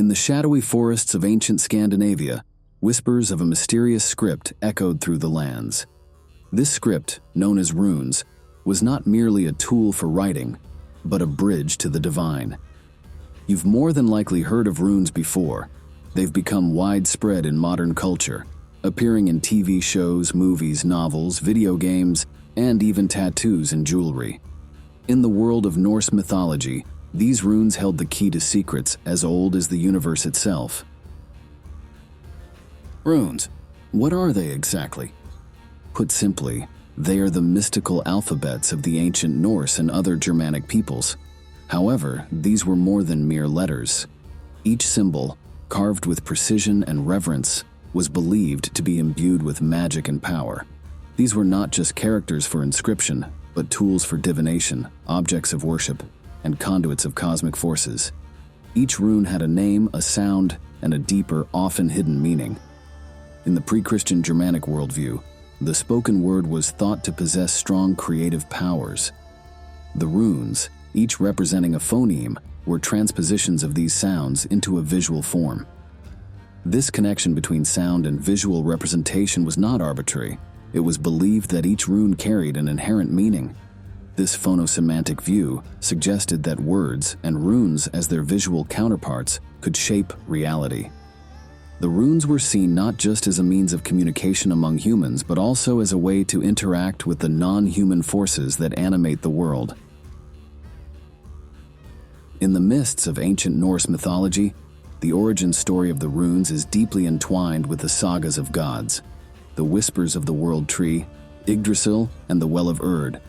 In the shadowy forests of ancient Scandinavia, whispers of a mysterious script echoed through the lands. This script, known as runes, was not merely a tool for writing, but a bridge to the divine. You've more than likely heard of runes before. They've become widespread in modern culture, appearing in TV shows, movies, novels, video games, and even tattoos and jewelry. In the world of Norse mythology, these runes held the key to secrets as old as the universe itself. Runes. What are they exactly? Put simply, they are the mystical alphabets of the ancient Norse and other Germanic peoples. However, these were more than mere letters. Each symbol, carved with precision and reverence, was believed to be imbued with magic and power. These were not just characters for inscription, but tools for divination, objects of worship, and conduits of cosmic forces. Each rune had a name, a sound, and a deeper, often hidden meaning. In the pre-Christian Germanic worldview, the spoken word was thought to possess strong creative powers. The runes, each representing a phoneme, were transpositions of these sounds into a visual form. This connection between sound and visual representation was not arbitrary. It was believed that each rune carried an inherent meaning. This phonosemantic view suggested that words and runes as their visual counterparts could shape reality. The runes were seen not just as a means of communication among humans, but also as a way to interact with the non-human forces that animate the world. In the mists of ancient Norse mythology, the origin story of the runes is deeply entwined with the sagas of gods, the whispers of the World Tree, Yggdrasil, and the Well of Urd.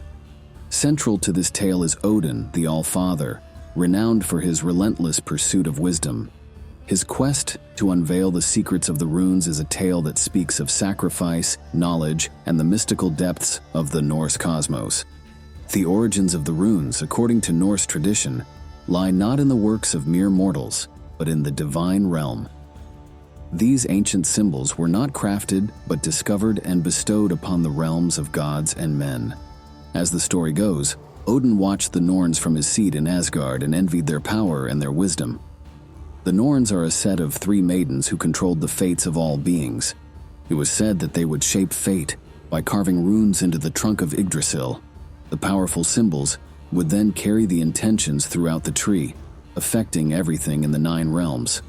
Central to this tale is Odin, the All-Father, renowned for his relentless pursuit of wisdom. His quest to unveil the secrets of the runes is a tale that speaks of sacrifice, knowledge, and the mystical depths of the Norse cosmos. The origins of the runes, according to Norse tradition, lie not in the works of mere mortals, but in the divine realm. These ancient symbols were not crafted, but discovered and bestowed upon the realms of gods and men. As the story goes, Odin watched the Norns from his seat in Asgard and envied their power and their wisdom. The Norns are a set of 3 maidens who controlled the fates of all beings. It was said that they would shape fate by carving runes into the trunk of Yggdrasil. The powerful symbols would then carry the intentions throughout the tree, affecting everything in the 9 realms.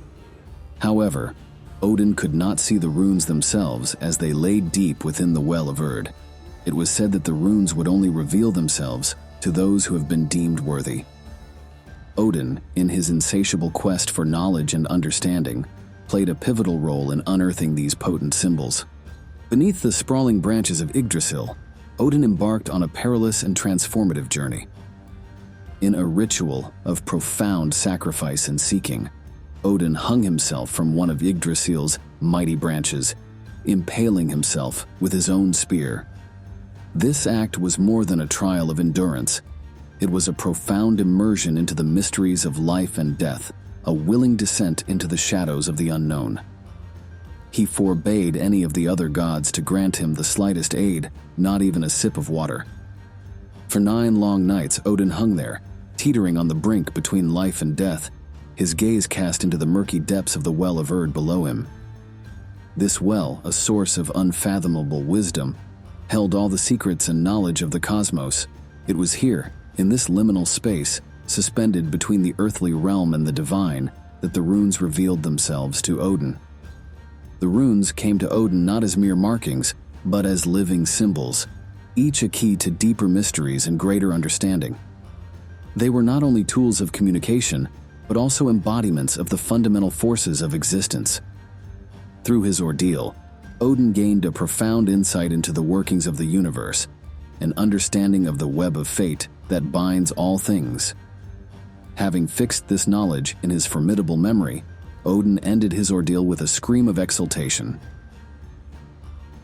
However, Odin could not see the runes themselves as they lay deep within the Well of Urd. It was said that the runes would only reveal themselves to those who have been deemed worthy. Odin, in his insatiable quest for knowledge and understanding, played a pivotal role in unearthing these potent symbols. Beneath the sprawling branches of Yggdrasil, Odin embarked on a perilous and transformative journey. In a ritual of profound sacrifice and seeking, Odin hung himself from one of Yggdrasil's mighty branches, impaling himself with his own spear. This act was more than a trial of endurance. It was a profound immersion into the mysteries of life and death, a willing descent into the shadows of the unknown. He forbade any of the other gods to grant him the slightest aid, not even a sip of water. For 9 long nights, Odin hung there, teetering on the brink between life and death, his gaze cast into the murky depths of the Well of Urd below him. This well, a source of unfathomable wisdom, held all the secrets and knowledge of the cosmos. It was here, in this liminal space, suspended between the earthly realm and the divine, that the runes revealed themselves to Odin. The runes came to Odin not as mere markings, but as living symbols, each a key to deeper mysteries and greater understanding. They were not only tools of communication, but also embodiments of the fundamental forces of existence. Through his ordeal, Odin gained a profound insight into the workings of the universe, an understanding of the web of fate that binds all things. Having fixed this knowledge in his formidable memory, Odin ended his ordeal with a scream of exultation.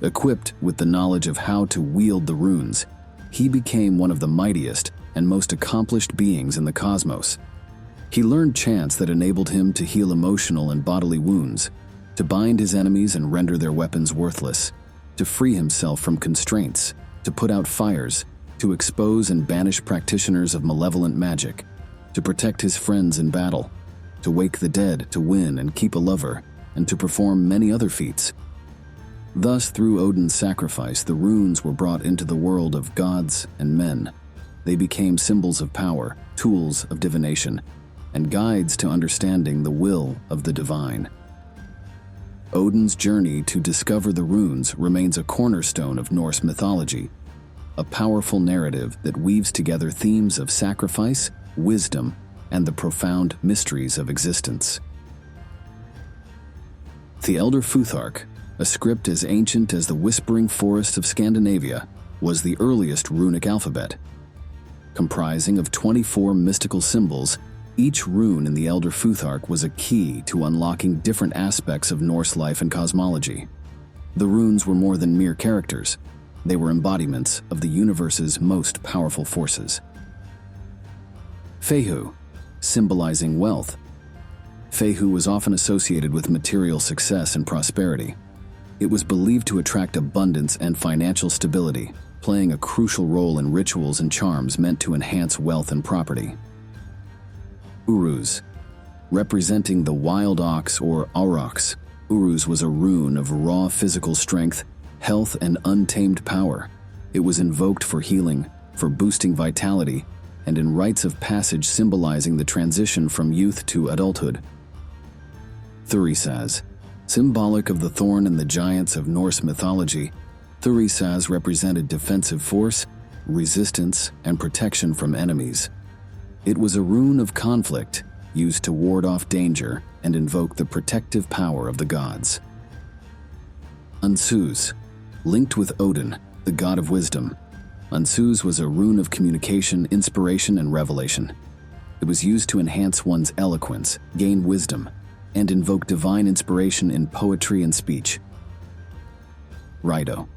Equipped with the knowledge of how to wield the runes, he became one of the mightiest and most accomplished beings in the cosmos. He learned chants that enabled him to heal emotional and bodily wounds, to bind his enemies and render their weapons worthless, to free himself from constraints, to put out fires, to expose and banish practitioners of malevolent magic, to protect his friends in battle. to wake the dead, to win and keep a lover, and to perform many other feats. Thus, through Odin's sacrifice, the runes were brought into the world of gods and men. They became symbols of power, tools of divination, and guides to understanding the will of the divine. Odin's journey to discover the runes remains a cornerstone of Norse mythology, a powerful narrative that weaves together themes of sacrifice, wisdom, and the profound mysteries of existence. The Elder Futhark, a script as ancient as the whispering forests of Scandinavia, was the earliest runic alphabet. Comprising of 24 mystical symbols, each rune in the Elder Futhark was a key to unlocking different aspects of Norse life and cosmology. The runes were more than mere characters. They were embodiments of the universe's most powerful forces. Fehu, symbolizing wealth. Fehu was often associated with material success and prosperity. It was believed to attract abundance and financial stability, playing a crucial role in rituals and charms meant to enhance wealth and property. Uruz, representing the wild ox or aurochs. Uruz was a rune of raw physical strength, health, and untamed power. It was invoked for healing, for boosting vitality, and in rites of passage symbolizing the transition from youth to adulthood. Thurisaz, symbolic of the thorn and the giants of Norse mythology, Thurisaz represented defensive force, resistance, and protection from enemies. It was a rune of conflict, used to ward off danger and invoke the protective power of the gods. Unsuz, linked with Odin, the god of wisdom. Unsuz was a rune of communication, inspiration, and revelation. It was used to enhance one's eloquence, gain wisdom, and invoke divine inspiration in poetry and speech. Rido.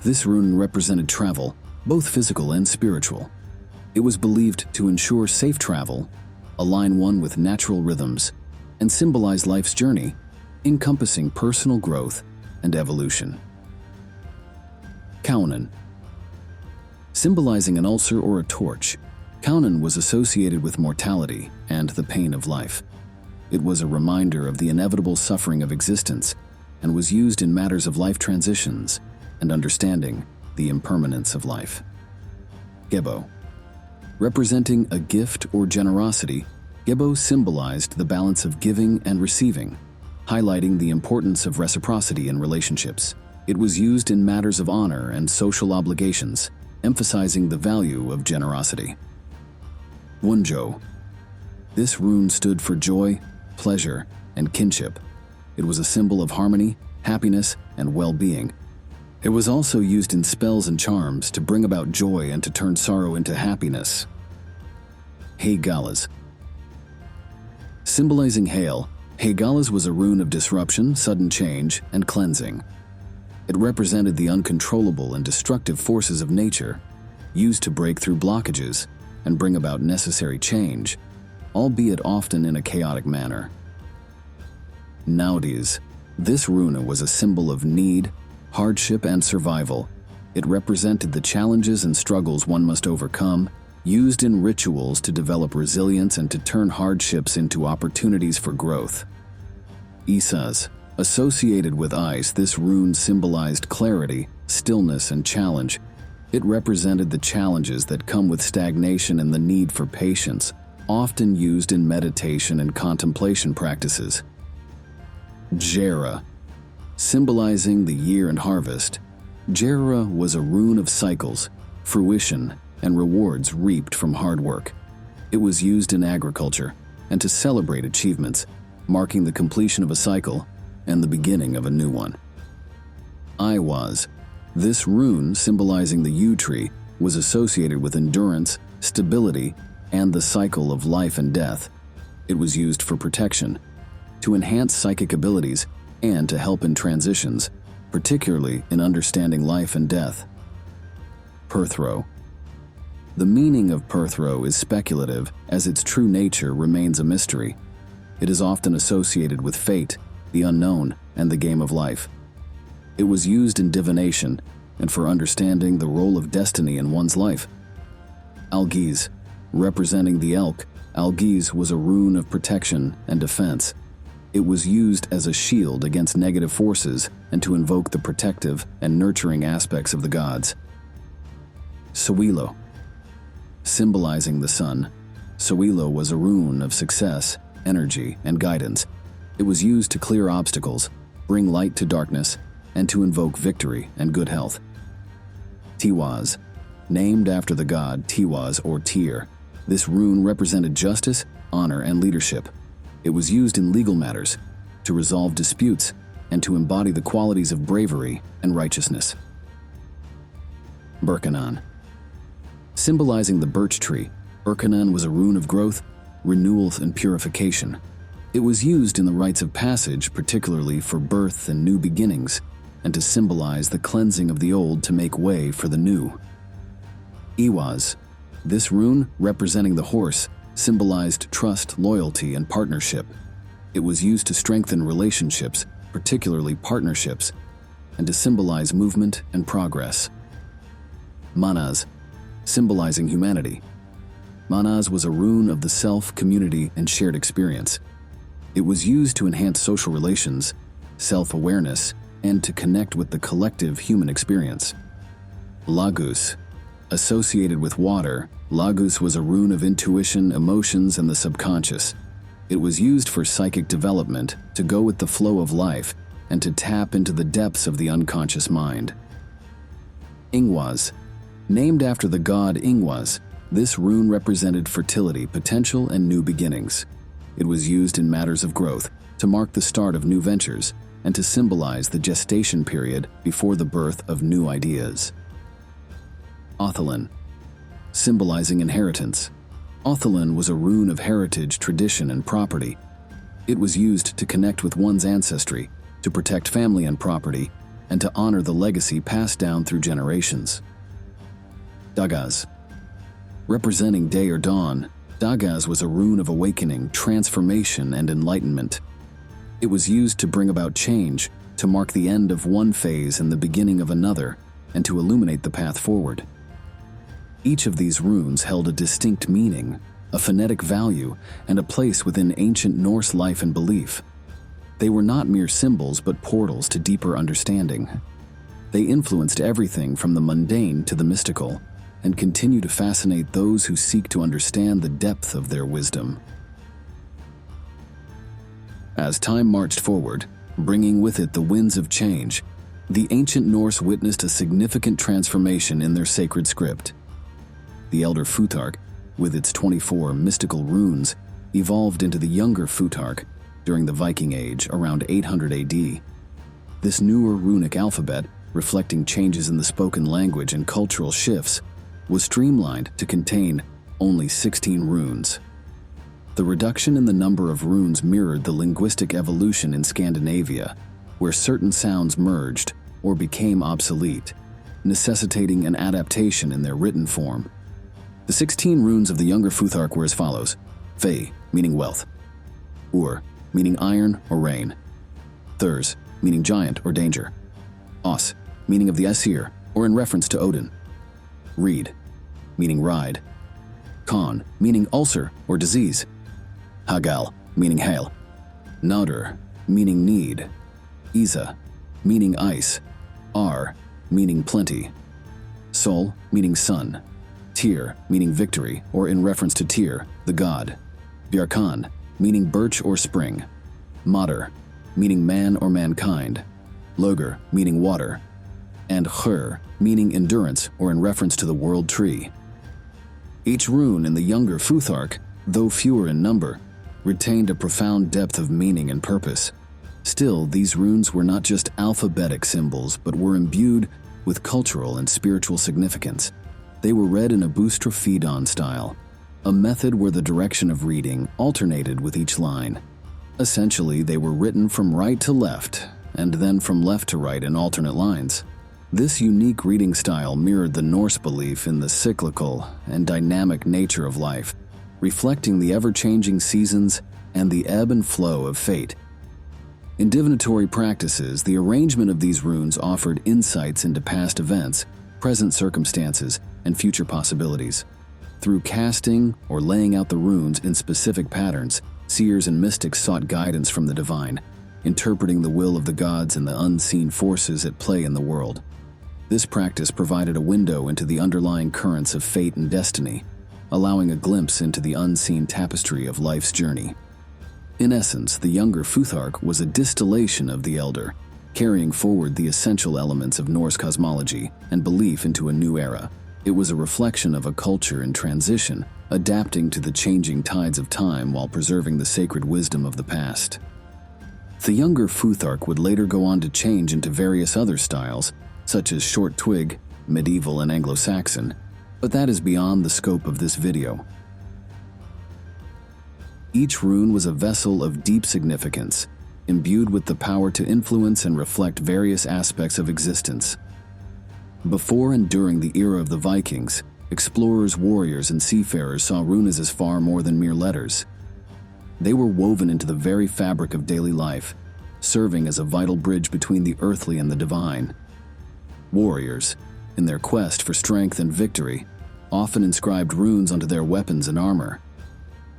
This rune represented travel, both physical and spiritual. It was believed to ensure safe travel, align one with natural rhythms, and symbolize life's journey, encompassing personal growth and evolution. Kaunan. Symbolizing an ulcer or a torch, Kaunan was associated with mortality and the pain of life. It was a reminder of the inevitable suffering of existence and was used in matters of life transitions and understanding the impermanence of life. Gebo. Representing a gift or generosity, Gebo symbolized the balance of giving and receiving, highlighting the importance of reciprocity in relationships. It was used in matters of honor and social obligations, emphasizing the value of generosity. Wunjo. This rune stood for joy, pleasure, and kinship. It was a symbol of harmony, happiness, and well-being. It was also used in spells and charms to bring about joy and to turn sorrow into happiness. Heigalas. Symbolizing hail, Heigalas was a rune of disruption, sudden change, and cleansing. It represented the uncontrollable and destructive forces of nature, used to break through blockages and bring about necessary change, albeit often in a chaotic manner. Naudis. This rune was a symbol of need, hardship, and survival. It represented the challenges and struggles one must overcome, used in rituals to develop resilience and to turn hardships into opportunities for growth. Isaz. Associated with ice, this rune symbolized clarity, stillness, and challenge. It represented the challenges that come with stagnation and the need for patience, often used in meditation and contemplation practices. Jera. Symbolizing the year and harvest, Jera was a rune of cycles, fruition, and rewards reaped from hard work. It was used in agriculture and to celebrate achievements, marking the completion of a cycle and the beginning of a new one. Iwaz. This rune, symbolizing the yew tree, was associated with endurance, stability, and the cycle of life and death. It was used for protection, to enhance psychic abilities, and to help in transitions, particularly in understanding life and death. Perthro. The meaning of Perthro is speculative, as its true nature remains a mystery. It is often associated with fate, the unknown, and the game of life. It was used in divination and for understanding the role of destiny in one's life. Algiz. Representing the elk, Algiz was a rune of protection and defense. It was used as a shield against negative forces and to invoke the protective and nurturing aspects of the gods. Sowilo. Symbolizing the sun, Sowilo was a rune of success, energy, and guidance. It was used to clear obstacles, bring light to darkness, and to invoke victory and good health. Tiwaz. Named after the god Tiwaz or Tyr, this rune represented justice, honor, and leadership. It was used in legal matters, to resolve disputes, and to embody the qualities of bravery and righteousness. Birkanan. Symbolizing the birch tree, Birkanan was a rune of growth, renewal, and purification. It was used in the rites of passage, particularly for birth and new beginnings, and to symbolize the cleansing of the old to make way for the new. Iwaz. This rune, representing the horse, symbolized trust, loyalty, and partnership. It was used to strengthen relationships, particularly partnerships, and to symbolize movement and progress. Manaz. Symbolizing humanity. Manaz was a rune of the self, community, and shared experience. It was used to enhance social relations, self-awareness, and to connect with the collective human experience. Lagus. Associated with water, Lagus was a rune of intuition, emotions, and the subconscious. It was used for psychic development, to go with the flow of life, and to tap into the depths of the unconscious mind. Ingwaz. Named after the god Ingwaz, this rune represented fertility, potential, and new beginnings. It was used in matters of growth, to mark the start of new ventures, and to symbolize the gestation period before the birth of new ideas. Otholin. Symbolizing inheritance. Otholin was a rune of heritage, tradition, and property. It was used to connect with one's ancestry, to protect family and property, and to honor the legacy passed down through generations. Dagaz. Representing day or dawn, Dagaz was a rune of awakening, transformation, and enlightenment. It was used to bring about change, to mark the end of one phase and the beginning of another, and to illuminate the path forward. Each of these runes held a distinct meaning, a phonetic value, and a place within ancient Norse life and belief. They were not mere symbols but portals to deeper understanding. They influenced everything from the mundane to the mystical, and continue to fascinate those who seek to understand the depth of their wisdom. As time marched forward, bringing with it the winds of change, the ancient Norse witnessed a significant transformation in their sacred script. The elder Futhark, with its 24 mystical runes, evolved into the younger Futhark during the Viking Age around 800 AD. This newer runic alphabet, reflecting changes in the spoken language and cultural shifts, was streamlined to contain only 16 runes. The reduction in the number of runes mirrored the linguistic evolution in Scandinavia, where certain sounds merged or became obsolete, necessitating an adaptation in their written form. The 16 runes of the younger Futhark were as follows: Fe, meaning wealth; Ur, meaning iron or rain; Thurs, meaning giant or danger; Os, meaning of the Aesir, or in reference to Odin; Reed, meaning ride; Kon, meaning ulcer or disease; Hagal, meaning hail; Nadur, meaning need; Isa, meaning ice; Ar, meaning plenty; Sol, meaning sun; Tyr, meaning victory, or in reference to Tyr, the god; Bjarkan, meaning birch or spring; Madur, meaning man or mankind; Logur, meaning water; and Chur, meaning endurance, or in reference to the world tree. Each rune in the younger Futhark, though fewer in number, retained a profound depth of meaning and purpose. Still, these runes were not just alphabetic symbols, but were imbued with cultural and spiritual significance. They were read in a boustrophedon style, a method where the direction of reading alternated with each line. Essentially, they were written from right to left, and then from left to right in alternate lines. This unique reading style mirrored the Norse belief in the cyclical and dynamic nature of life, reflecting the ever-changing seasons and the ebb and flow of fate. In divinatory practices, the arrangement of these runes offered insights into past events, present circumstances, and future possibilities. Through casting or laying out the runes in specific patterns, seers and mystics sought guidance from the divine, interpreting the will of the gods and the unseen forces at play in the world. This practice provided a window into the underlying currents of fate and destiny, allowing a glimpse into the unseen tapestry of life's journey. In essence, the younger Futhark was a distillation of the elder, carrying forward the essential elements of Norse cosmology and belief into a new era. It was a reflection of a culture in transition, adapting to the changing tides of time while preserving the sacred wisdom of the past. The younger Futhark would later go on to change into various other styles, such as short twig, medieval, and Anglo-Saxon, but that is beyond the scope of this video. Each rune was a vessel of deep significance, imbued with the power to influence and reflect various aspects of existence. Before and during the era of the Vikings, explorers, warriors, and seafarers saw runes as far more than mere letters. They were woven into the very fabric of daily life, serving as a vital bridge between the earthly and the divine. Warriors, in their quest for strength and victory, often inscribed runes onto their weapons and armor.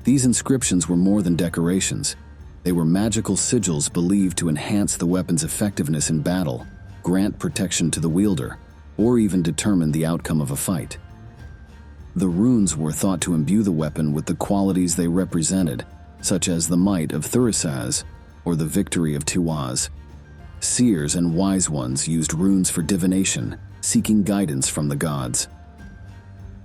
These inscriptions were more than decorations. They were magical sigils believed to enhance the weapon's effectiveness in battle, grant protection to the wielder, or even determine the outcome of a fight. The runes were thought to imbue the weapon with the qualities they represented, such as the might of Thurisaz or the victory of Tiwaz. Seers and wise ones used runes for divination, seeking guidance from the gods.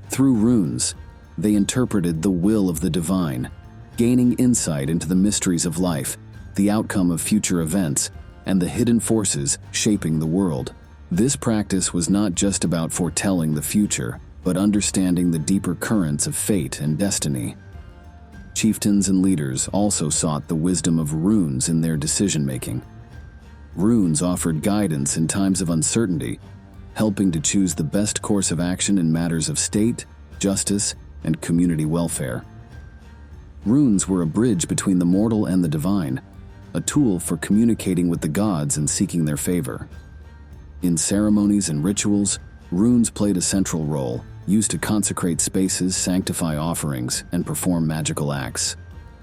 Through runes, they interpreted the will of the divine, gaining insight into the mysteries of life, the outcome of future events, and the hidden forces shaping the world. This practice was not just about foretelling the future, but understanding the deeper currents of fate and destiny. Chieftains and leaders also sought the wisdom of runes in their decision-making. Runes offered guidance in times of uncertainty, helping to choose the best course of action in matters of state, justice, and community welfare. Runes were a bridge between the mortal and the divine, a tool for communicating with the gods and seeking their favor. In ceremonies and rituals, runes played a central role, used to consecrate spaces, sanctify offerings, and perform magical acts.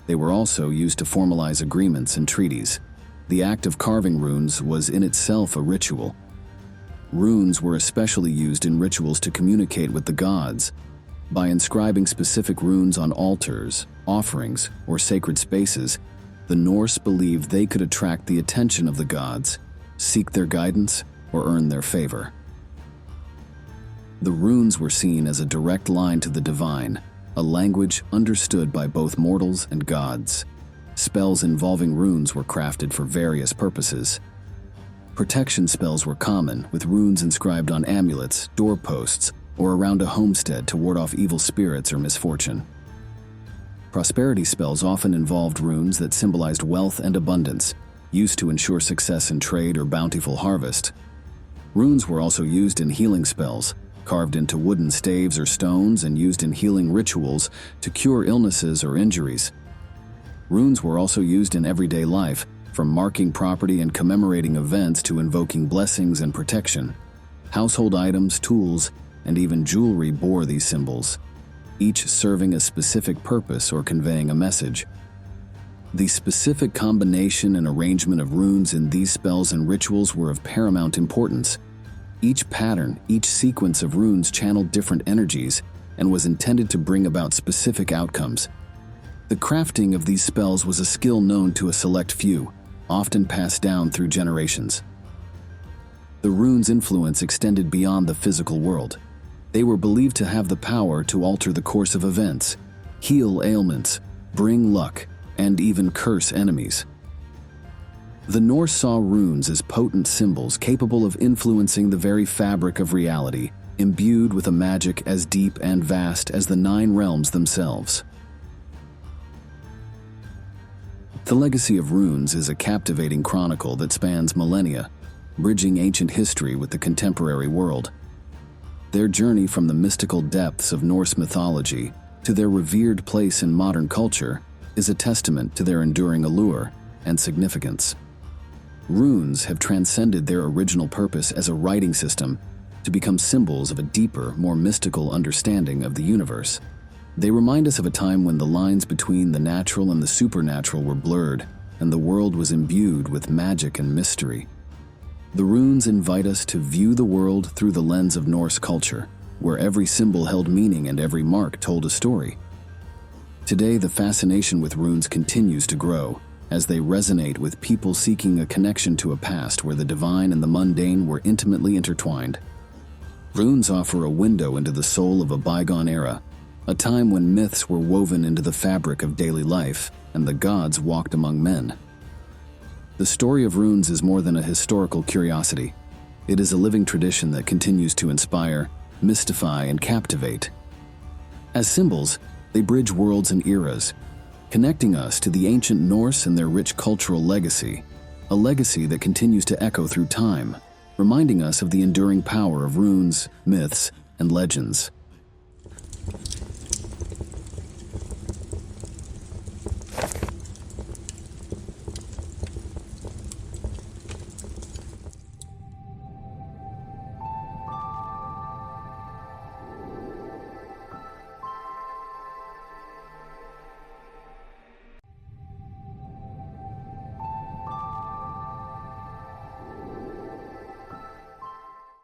They were also used to formalize agreements and treaties. The act of carving runes was in itself a ritual. Runes were especially used in rituals to communicate with the gods. By inscribing specific runes on altars, offerings, or sacred spaces, the Norse believed they could attract the attention of the gods, seek their guidance, or earn their favor. The runes were seen as a direct line to the divine, a language understood by both mortals and gods. Spells involving runes were crafted for various purposes. Protection spells were common, with runes inscribed on amulets, doorposts, or around a homestead to ward off evil spirits or misfortune. Prosperity spells often involved runes that symbolized wealth and abundance, used to ensure success in trade or bountiful harvest. Runes were also used in healing spells, carved into wooden staves or stones and used in healing rituals to cure illnesses or injuries. Runes were also used in everyday life, from marking property and commemorating events to invoking blessings and protection. Household items, tools, and even jewelry bore these symbols, each serving a specific purpose or conveying a message. The specific combination and arrangement of runes in these spells and rituals were of paramount importance. Each pattern, each sequence of runes channeled different energies and was intended to bring about specific outcomes. The crafting of these spells was a skill known to a select few, often passed down through generations. The runes' influence extended beyond the physical world. They were believed to have the power to alter the course of events, heal ailments, bring luck, and even curse enemies. The Norse saw runes as potent symbols capable of influencing the very fabric of reality, imbued with a magic as deep and vast as the 9 realms themselves. The legacy of runes is a captivating chronicle that spans millennia, bridging ancient history with the contemporary world. Their journey from the mystical depths of Norse mythology to their revered place in modern culture is a testament to their enduring allure and significance. Runes have transcended their original purpose as a writing system to become symbols of a deeper, more mystical understanding of the universe. They remind us of a time when the lines between the natural and the supernatural were blurred, and the world was imbued with magic and mystery. The runes invite us to view the world through the lens of Norse culture, where every symbol held meaning and every mark told a story. Today, the fascination with runes continues to grow, as they resonate with people seeking a connection to a past where the divine and the mundane were intimately intertwined. Runes offer a window into the soul of a bygone era, a time when myths were woven into the fabric of daily life and the gods walked among men. The story of runes is more than a historical curiosity. It is a living tradition that continues to inspire, mystify, and captivate. As symbols, they bridge worlds and eras, connecting us to the ancient Norse and their rich cultural legacy, a legacy that continues to echo through time, reminding us of the enduring power of runes, myths, and legends.